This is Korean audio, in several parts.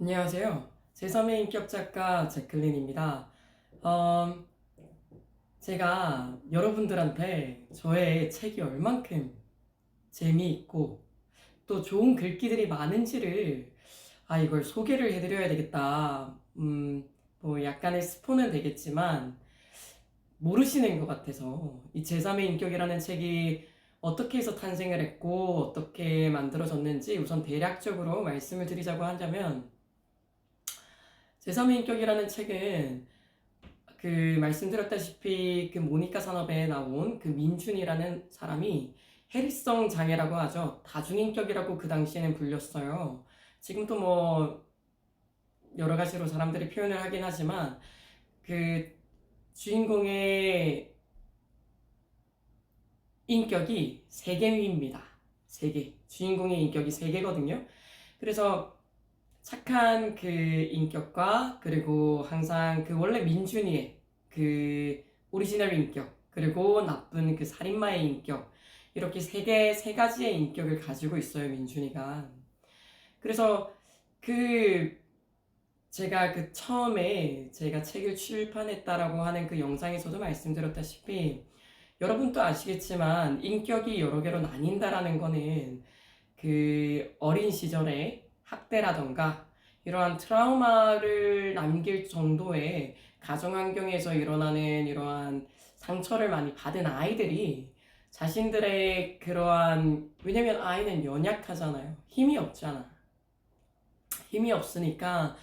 안녕하세요. 제3의 인격 작가 제클린입니다. 어, 제가 여러분들한테 저의 책이 얼만큼 재미있고 또 좋은 글귀들이 많은지를 이걸 소개를 해드려야 되겠다. 뭐 약간의 스포는 되겠지만 모르시는 것 같아서 이 제3의 인격이라는 책이 어떻게 해서 탄생을 했고 어떻게 만들어졌는지 우선 대략적으로 말씀을 드리자고 한다면 제3의 인격이라는 책은 그 말씀드렸다시피 그 모니카 산업에 나온 그 민준이라는 사람이 해리성 장애라고 하죠. 다중인격이라고 그 당시에는 불렸어요. 지금도 뭐 여러 가지로 사람들이 표현을 하긴 하지만 그 주인공의 인격이 세 개입니다. 세 개. 주인공의 인격이 세 개거든요. 그래서 착한 그 인격과 그리고 항상 그 원래 민준이의 그 오리지널 인격 그리고 나쁜 그 살인마의 인격 이렇게 세 가지의 인격을 가지고 있어요, 민준이가. 그래서 그 제가 그 처음에 제가 책을 출판했다라고 하는 그 영상에서도 말씀드렸다시피 여러분도 아시겠지만 인격이 여러 개로 나뉜다라는 거는 그 어린 시절에 학대라던가 이러한 트라우마를 남길 정도의 가정환경에서 일어나는 이러한 상처를 많이 받은 아이들이 자신들의 그러한, 왜냐면 아이는 연약하잖아요. 힘이 없잖아. 힘이 없으니까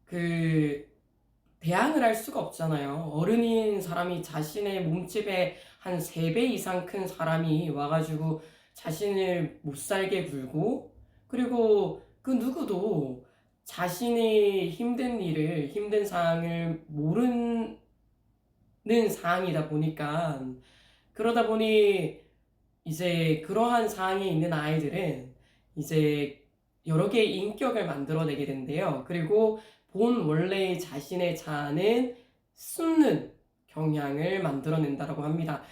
그 대항을 할 수가 없잖아요. 어른인 사람이 자신의 몸집에 한 3배 이상 큰 사람이 와가지고 자신을 못 살게 굴고, 그리고 그 누구도 자신이 힘든 일을, 힘든 상황을 모르는 상황이다 보니까, 그러다 보니 이제 그러한 상황에 있는 아이들은 이제 여러 개의 인격을 만들어내게 된대요. 그리고 본 원래의 자신의 자아는 숨는 경향을 만들어낸다고 합니다.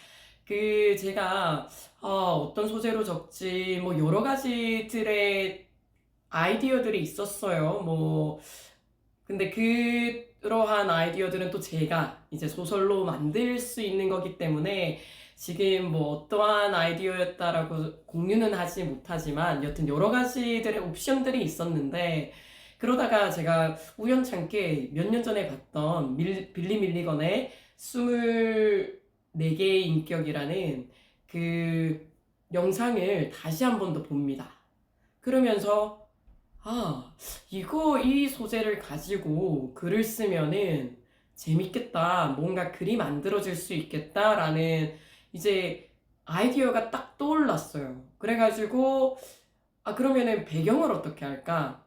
그 제가 어떤 소재로 적지 뭐 여러 가지들의 아이디어들이 있었어요. 뭐 근데 그러한 아이디어들은 또 제가 이제 소설로 만들 수 있는 거기 때문에 지금 뭐 어떠한 아이디어였다라고 공유는 하지 못하지만 여튼 여러 가지들의 옵션들이 있었는데, 그러다가 제가 우연찮게 몇 년 전에 봤던 빌리 밀리건의 24개의 인격이라는 그 영상을 다시 한 번 더 봅니다. 그러면서 이 소재를 가지고 글을 쓰면은 재밌겠다. 뭔가 글이 만들어질 수 있겠다라는 이제 아이디어가 딱 떠올랐어요. 그래가지고, 그러면은 배경을 어떻게 할까?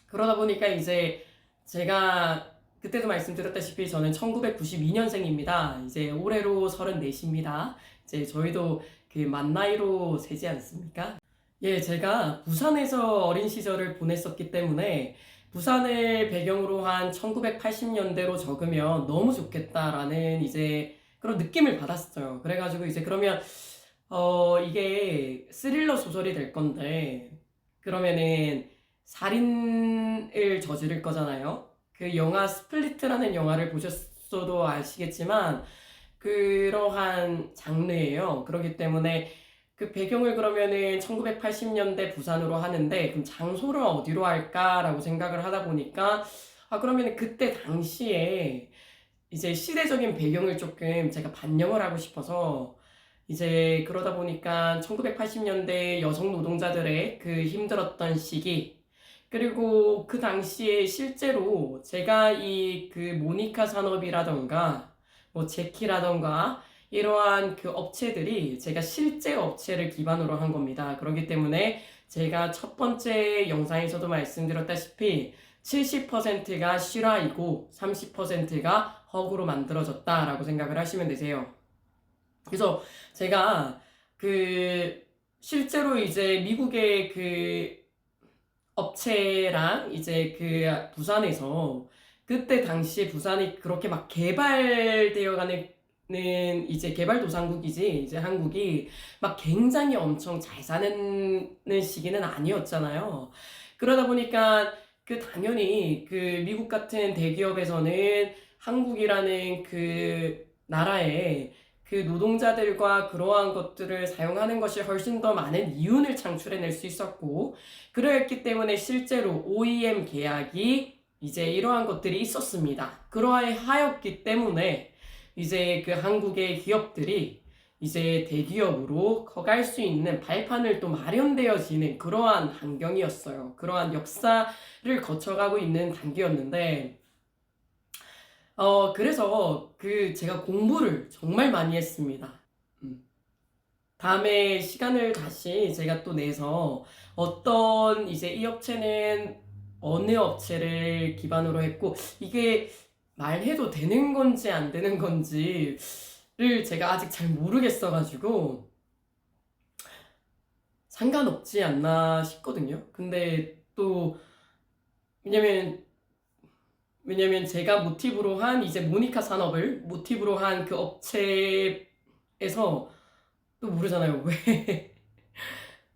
그러다 보니까 이제 제가 그때도 말씀드렸다시피 저는 1992년생입니다. 이제 올해로 34입니다. 이제 저희도 그 만 나이로 세지 않습니까? 예, 제가 부산에서 어린 시절을 보냈었기 때문에 부산을 배경으로 한 1980년대로 적으면 너무 좋겠다라는 이제 그런 느낌을 받았어요. 그래가지고 이제 그러면 이게 스릴러 소설이 될 건데 그러면은 살인을 저지를 거잖아요. 그 영화 스플리트라는 영화를 보셨어도 아시겠지만 그러한 장르예요. 그렇기 때문에 그 배경을 그러면은 1980년대 부산으로 하는데 그럼 장소를 어디로 할까라고 생각을 하다 보니까 그러면은 그때 당시에 이제 시대적인 배경을 조금 제가 반영을 하고 싶어서 이제 그러다 보니까 1980년대 여성 노동자들의 그 힘들었던 시기, 그리고 그 당시에 실제로 제가 이 그 모니카 산업이라던가 뭐 제키라던가 이러한 그 업체들이 제가 실제 업체를 기반으로 한 겁니다. 그렇기 때문에 제가 첫 번째 영상에서도 말씀드렸다시피 70%가 실화이고 30%가 허구로 만들어졌다라고 생각을 하시면 되세요. 그래서 제가 그 실제로 이제 미국의 그 업체랑 이제 그 부산에서 그때 당시에 부산이 그렇게 막 개발되어 가는 이제 개발도상국이지 이제 한국이 막 굉장히 엄청 잘 사는 시기는 아니었잖아요. 그러다 보니까 당연히 그 미국 같은 대기업에서는 한국이라는 그 나라에 그 노동자들과 그러한 것들을 사용하는 것이 훨씬 더 많은 이윤을 창출해낼 수 있었고, 그러했기 때문에 실제로 OEM 계약이 이제 이러한 것들이 있었습니다. 그러하였기 때문에 이제 그 한국의 기업들이 이제 대기업으로 커갈 수 있는 발판을 또 마련되어지는 그러한 환경이었어요. 그러한 역사를 거쳐가고 있는 단계였는데, 그래서 제가 공부를 정말 많이 했습니다. 음. 다음에 시간을 다시 제가 또 내서 어떤 이제 이 업체는 어느 업체를 기반으로 했고, 이게 말해도 되는 건지 안 되는 건지를 제가 아직 잘 모르겠어가지고 상관없지 않나 싶거든요. 근데 또 왜냐면 제가 모티브로 한 이제 모니카 산업을 모티브로 한 그 업체에서 또 모르잖아요. 왜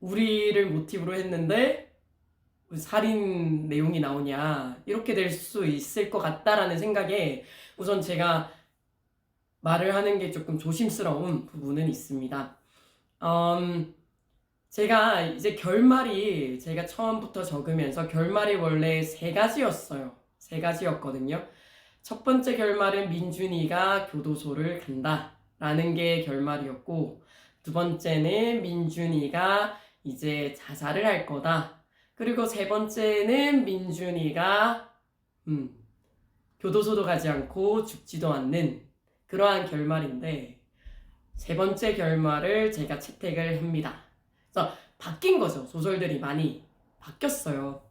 우리를 모티브로 했는데 살인 내용이 나오냐, 이렇게 될 수 있을 것 같다라는 생각에 우선 제가 말을 하는 게 조금 조심스러운 부분은 있습니다. 제가 이제 결말이 제가 처음부터 적으면서 결말이 원래 세 가지였어요. 세 가지였거든요. 첫 번째 결말은 민준이가 교도소를 간다 라는 게 결말이었고, 두 번째는 민준이가 이제 자살을 할 거다. 그리고 세 번째는 민준이가 교도소도 가지 않고 죽지도 않는 그러한 결말인데, 세 번째 결말을 제가 채택을 합니다. 그래서 바뀐 거죠. 소설들이 많이 바뀌었어요.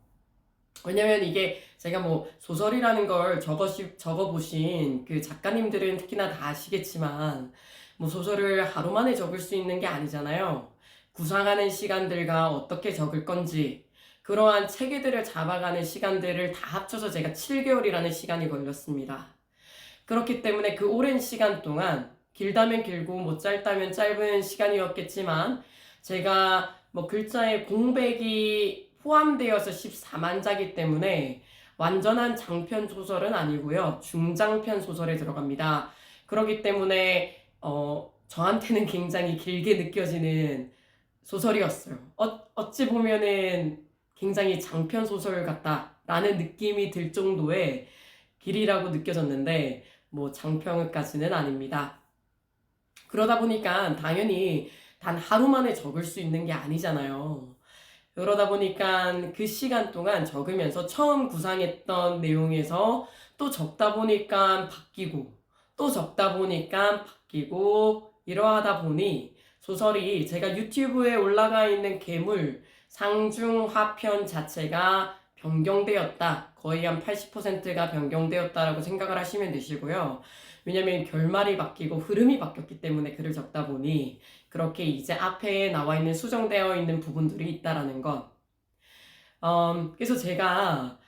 왜냐면 이게 제가 뭐 소설이라는 걸 적어보신 그 작가님들은 특히나 다 아시겠지만, 뭐 소설을 하루 만에 적을 수 있는 게 아니잖아요. 구상하는 시간들과 어떻게 적을 건지, 그러한 체계들을 잡아가는 시간들을 다 합쳐서 제가 7개월이라는 시간이 걸렸습니다. 그렇기 때문에 그 오랜 시간 동안 길다면 길고 뭐 짧다면 짧은 시간이었겠지만, 제가 뭐 글자에 공백이 포함되어서 14만 자기 때문에 완전한 장편 소설은 아니고요. 중장편 소설에 들어갑니다. 그렇기 때문에 저한테는 굉장히 길게 느껴지는 소설이었어요. 어찌 보면은 굉장히 장편 소설 같다라는 느낌이 들 정도의 길이라고 느껴졌는데, 뭐 장편까지는 아닙니다. 그러다 보니까 당연히 단 하루 만에 적을 수 있는 게 아니잖아요. 그러다 보니까 그 시간 동안 적으면서 처음 구상했던 내용에서 또 적다 보니까 바뀌고, 또 적다 보니까 바뀌고, 이러하다 보니 소설이 제가 유튜브에 올라가 있는 괴물 상중하편 자체가 변경되었다. 거의 한 80%가 변경되었다라고 생각을 하시면 되시고요. 왜냐면 결말이 바뀌고 흐름이 바뀌었기 때문에 글을 적다 보니 그렇게 이제 앞에 나와 있는 수정되어 있는 부분들이 있다라는 것. 그래서 제가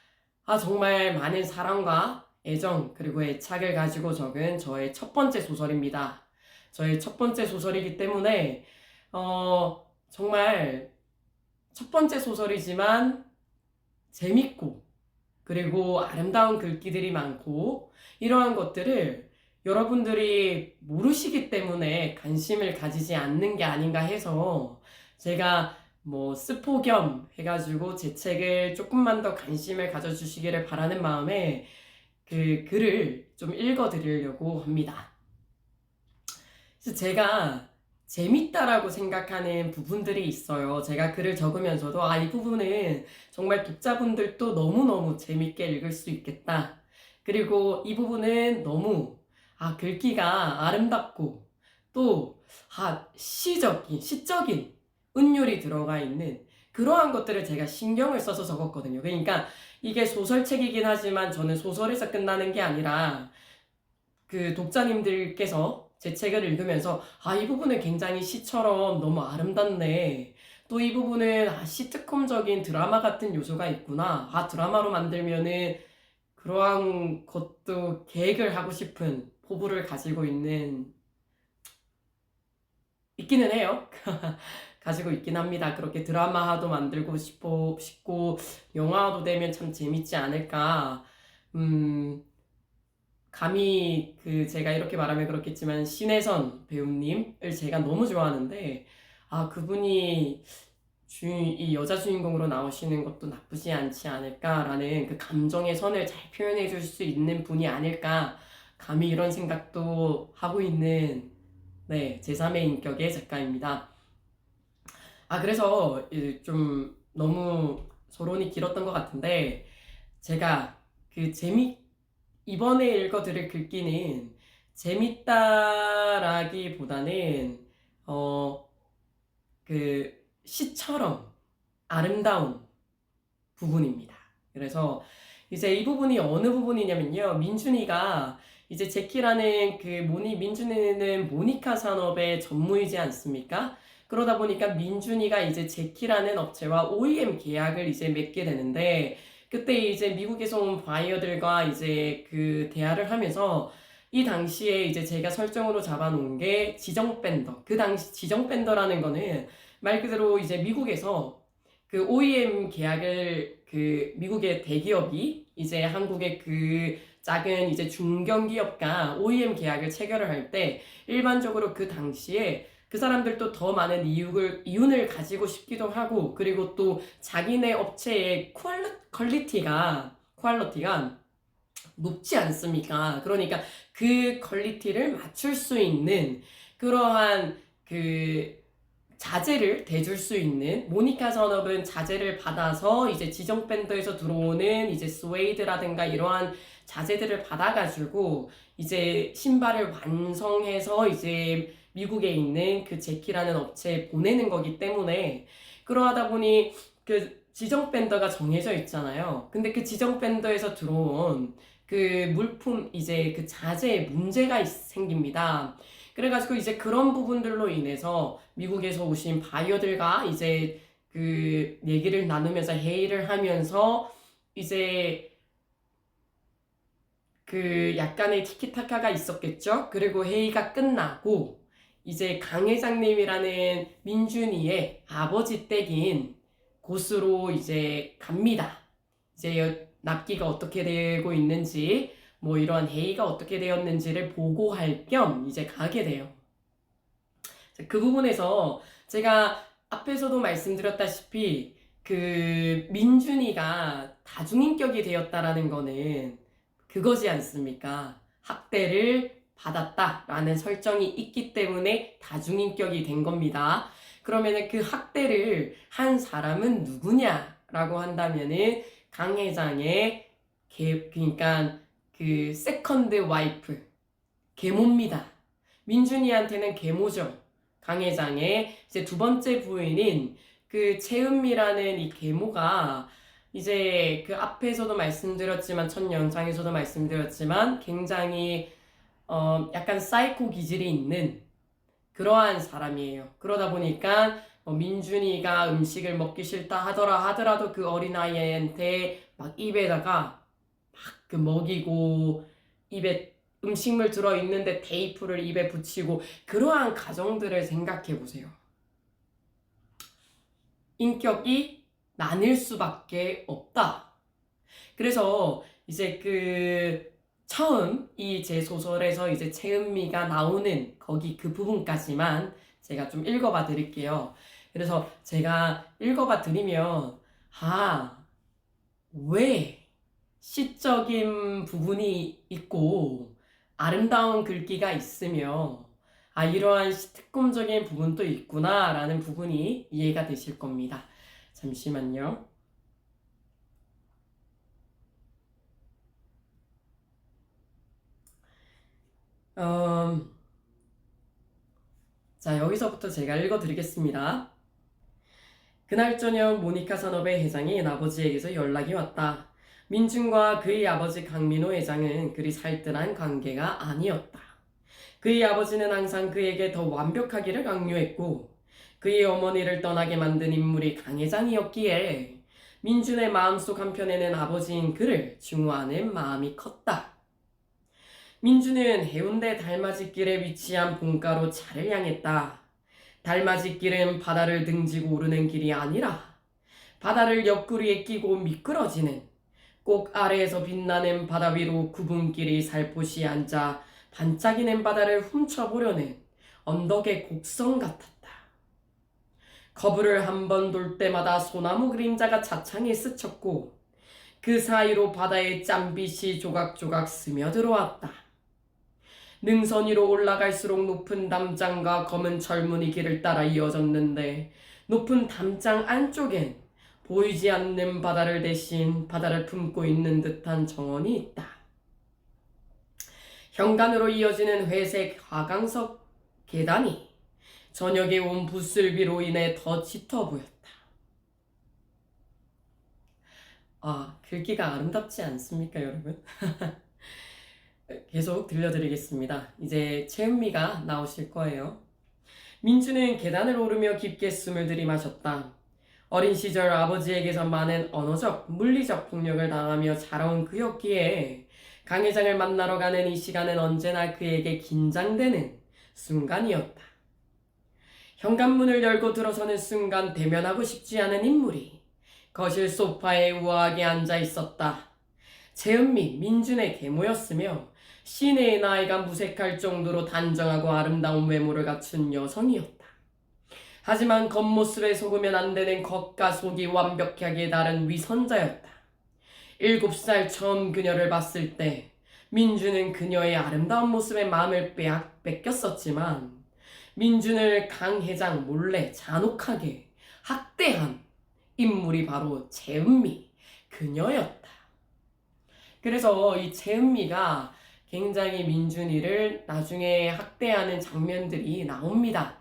정말 많은 사랑과 애정 그리고 애착을 가지고 적은 저의 첫 번째 소설입니다. 저의 첫 번째 소설이기 때문에 정말 첫 번째 소설이지만 재밌고 그리고 아름다운 글귀들이 많고, 이러한 것들을 여러분들이 모르시기 때문에 관심을 가지지 않는 게 아닌가 해서 제가 뭐 스포 겸 해가지고 제 책을 조금만 더 관심을 가져주시기를 바라는 마음에 그 글을 좀 읽어드리려고 합니다. 그래서 제가 재밌다라고 생각하는 부분들이 있어요. 제가 글을 적으면서도 이 부분은 정말 독자분들도 너무너무 재밌게 읽을 수 있겠다. 그리고 이 부분은 너무 글귀가 아름답고 또 시적인 은율이 들어가 있는 그러한 것들을 제가 신경을 써서 적었거든요. 그러니까 이게 소설책이긴 하지만 저는 소설에서 끝나는 게 아니라 그 독자님들께서 제 책을 읽으면서 이 부분은 굉장히 시처럼 너무 아름답네. 또 이 부분은 시트콤적인 드라마 같은 요소가 있구나. 드라마로 만들면은 그러한 것도 계획을 하고 싶은 포부를 가지고 있기는 해요. 가지고 있긴 합니다. 그렇게 드라마화도 만들고 싶고 영화화도 되면 참 재밌지 않을까. 음, 감히 제가 이렇게 말하면 그렇겠지만 신혜선 배우님을 제가 너무 좋아하는데 그분이 이 여자 주인공으로 나오시는 것도 나쁘지 않지 않을까라는 그 감정의 선을 잘 표현해 줄 수 있는 분이 아닐까 감히 이런 생각도 하고 있는 네, 제3의 인격의 작가입니다. 그래서 좀 너무 서론이 길었던 것 같은데 제가 이번에 읽어드릴 글귀는 재밌다라기보다는 시처럼 아름다운 부분입니다. 그래서 이제 이 부분이 어느 부분이냐면요. 민준이가 이제 제키라는 민준이는 모니카 산업의 전무이지 않습니까? 그러다 보니까 민준이가 이제 제키라는 업체와 OEM 계약을 이제 맺게 되는데 그때 이제 미국에서 온 바이어들과 이제 대화를 하면서 이 당시에 이제 제가 설정으로 잡아놓은 게 지정 밴더. 그 당시 지정 밴더라는 거는 말 그대로 이제 미국에서 OEM 계약을 미국의 대기업이 이제 한국의 작은 이제 중견기업과 OEM 계약을 체결을 할 때 일반적으로 그 당시에 그 사람들도 더 많은 이윤을 가지고 싶기도 하고 그리고 또 자기네 업체의 퀄리티가 높지 않습니까? 그러니까 그 퀄리티를 맞출 수 있는 그러한 자재를 대줄 수 있는 모니카 산업은 자재를 받아서 이제 지정 밴더에서 들어오는 이제 스웨이드라든가 이러한 자재들을 받아가지고 이제 신발을 완성해서 이제 미국에 있는 제키라는 업체에 보내는 거기 때문에 그러하다 보니 지정 밴더가 정해져 있잖아요. 근데 지정 밴더에서 들어온 물품 이제 자재에 문제가 생깁니다. 그래가지고 이제 그런 부분들로 인해서 미국에서 오신 바이어들과 이제 얘기를 나누면서 회의를 하면서 이제 약간의 티키타카가 있었겠죠. 그리고 회의가 끝나고 이제 강 회장님이라는 민준이의 아버지 댁인 곳으로 이제 갑니다. 이제 납기가 어떻게 되고 있는지 뭐 이러한 회의가 어떻게 되었는지를 보고할 겸 이제 가게 돼요. 그 부분에서 제가 앞에서도 말씀드렸다시피 민준이가 다중인격이 되었다라는 거는 그거지 않습니까? 학대를 받았다라는 설정이 있기 때문에 다중인격이 된 겁니다. 그러면은 그 학대를 한 사람은 누구냐라고 한다면은 강 회장의 그러니까 세컨드 와이프 계모입니다. 민준이한테는 계모죠. 강 회장의 이제 두 번째 부인인 채은미라는 이 계모가 이제 앞에서도 말씀드렸지만 첫 영상에서도 말씀드렸지만 굉장히 약간 사이코 기질이 있는 그러한 사람이에요. 그러다 보니까 민준이가 음식을 먹기 싫다 하더라도 그 어린아이한테 막 입에다가 막 먹이고 입에 음식물 들어있는데 테이프를 입에 붙이고 그러한 가정들을 생각해 보세요. 인격이 나뉠 수밖에 없다. 그래서 이제 처음 이 제 소설에서 이제 채은미가 나오는 거기 그 부분까지만 제가 좀 읽어봐 드릴게요. 그래서 제가 읽어봐 드리면 왜 시적인 부분이 있고 아름다운 글귀가 있으며 이러한 시트콤적인 부분도 있구나 라는 부분이 이해가 되실 겁니다. 잠시만요. 자, 여기서부터 제가 읽어드리겠습니다. 그날 저녁 모니카 산업의 회장이 아버지에게서 연락이 왔다. 민준과 그의 아버지 강민호 회장은 그리 살뜰한 관계가 아니었다. 그의 아버지는 항상 그에게 더 완벽하기를 강요했고 그의 어머니를 떠나게 만든 인물이 강 회장이었기에 민준의 마음속 한편에는 아버지인 그를 증오하는 마음이 컸다. 민준은 해운대 달맞이길에 위치한 본가로 차를 향했다. 달맞이길은 바다를 등지고 오르는 길이 아니라 바다를 옆구리에 끼고 미끄러지는 꼭 아래에서 빛나는 바다 위로 구분길이 살포시 앉아 반짝이는 바다를 훔쳐보려는 언덕의 곡선 같았다. 거부를 한 번 돌 때마다 소나무 그림자가 차창에 스쳤고 그 사이로 바다의 짠빛이 조각조각 스며들어왔다. 능선 위로 올라갈수록 높은 담장과 검은 철문이 길을 따라 이어졌는데 높은 담장 안쪽엔 보이지 않는 바다를 대신 바다를 품고 있는 듯한 정원이 있다. 현관으로 이어지는 회색 화강석 계단이 저녁에 온 부슬비로 인해 더 짙어 보였다. 글귀가 아름답지 않습니까, 여러분? 계속 들려드리겠습니다. 이제 채은미가 나오실 거예요. 민주는 계단을 오르며 깊게 숨을 들이마셨다. 어린 시절 아버지에게서 많은 언어적, 물리적 폭력을 당하며 자라온 그였기에 강 회장을 만나러 가는 이 시간은 언제나 그에게 긴장되는 순간이었다. 현관문을 열고 들어서는 순간 대면하고 싶지 않은 인물이 거실 소파에 우아하게 앉아 있었다. 채은미, 민준의 계모였으며 시내의 나이가 무색할 정도로 단정하고 아름다운 외모를 갖춘 여성이었다. 하지만 겉모습에 속으면 안 되는 겉과 속이 완벽하게 다른 위선자였다. 7살 처음 그녀를 봤을 때 민준은 그녀의 아름다운 모습에 마음을 뺏겼었지만 민준을 강 회장 몰래 잔혹하게 학대한 인물이 바로 채은미, 그녀였다. 그래서 이 채은미가 굉장히 민준이를 나중에 학대하는 장면들이 나옵니다.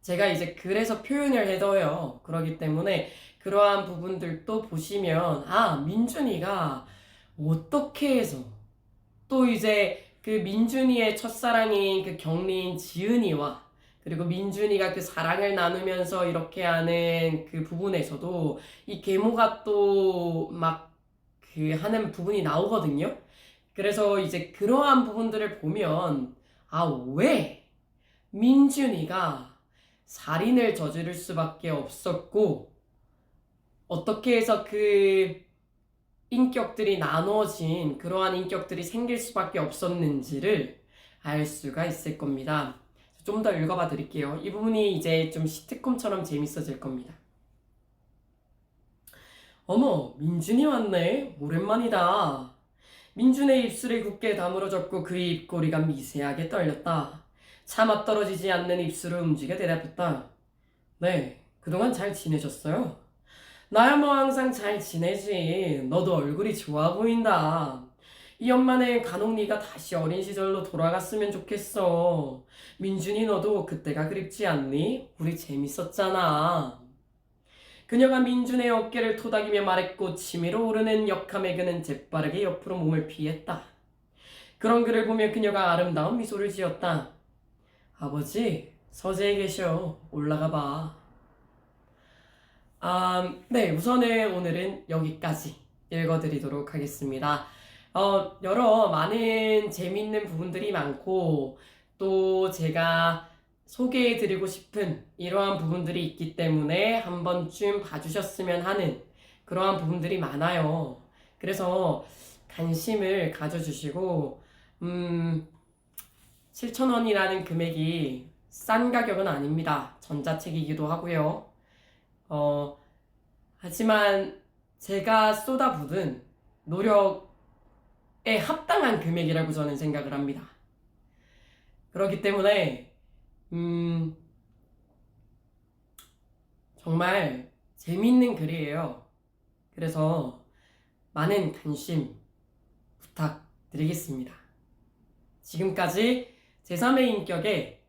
제가 이제 그래서 표현을 해둬요. 그러기 때문에 그러한 부분들도 보시면 민준이가 어떻게 해서 또 이제 그 민준이의 첫사랑인 그 경리인 지은이와 그리고 민준이가 그 사랑을 나누면서 이렇게 하는 그 부분에서도 이 계모가 또 하는 부분이 나오거든요. 그래서 이제 그러한 부분들을 보면 왜 민준이가 살인을 저지를 수밖에 없었고 어떻게 해서 그 인격들이 나눠진 그러한 인격들이 생길 수밖에 없었는지를 알 수가 있을 겁니다. 좀 더 읽어봐 드릴게요. 이 부분이 이제 좀 시트콤처럼 재밌어질 겁니다. 어머, 민준이 왔네. 오랜만이다. 민준의 입술이 굳게 다물어졌고 그의 입꼬리가 미세하게 떨렸다. 차마 떨어지지 않는 입술을 움직여 대답했다. 네, 그동안 잘 지내셨어요? 나야 뭐 항상 잘 지내지. 너도 얼굴이 좋아 보인다. 이 엄마는 간혹 네가 다시 어린 시절로 돌아갔으면 좋겠어. 민준이 너도 그때가 그립지 않니? 우리 재밌었잖아. 그녀가 민준의 어깨를 토닥이며 말했고 치밀어 오르는 역함에 그는 재빠르게 옆으로 몸을 피했다. 그런 그를 보며 그녀가 아름다운 미소를 지었다. 아버지, 서재에 계셔. 올라가 봐. 네, 우선은 오늘은 여기까지 읽어드리도록 하겠습니다. 여러 많은 재미있는 부분들이 많고 또 제가 소개해드리고 싶은 이러한 부분들이 있기 때문에 한 번쯤 봐주셨으면 하는 그러한 부분들이 많아요. 그래서 관심을 가져주시고 7,000원이라는 금액이 싼 가격은 아닙니다. 전자책이기도 하고요. 하지만 제가 쏟아붓은 노력에 합당한 금액이라고 저는 생각을 합니다. 그렇기 때문에 정말 재밌는 글이에요. 그래서 많은 관심 부탁드리겠습니다. 지금까지 제3의 인격의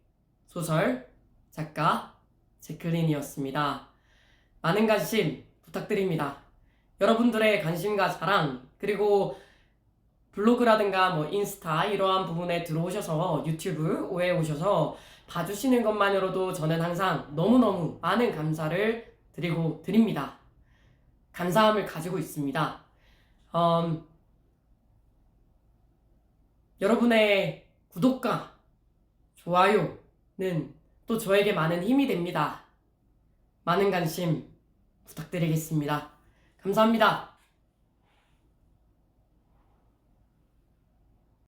소설 작가 제클린이었습니다. 많은 관심 부탁드립니다. 여러분들의 관심과 사랑 그리고 블로그라든가 인스타 이러한 부분에 들어오셔서 유튜브에 오셔서 봐주시는 것만으로도 저는 항상 너무너무 많은 감사를 드립니다. 감사함을 가지고 있습니다. 여러분의 구독과 좋아요는 또 저에게 많은 힘이 됩니다. 많은 관심 부탁드리겠습니다. 감사합니다.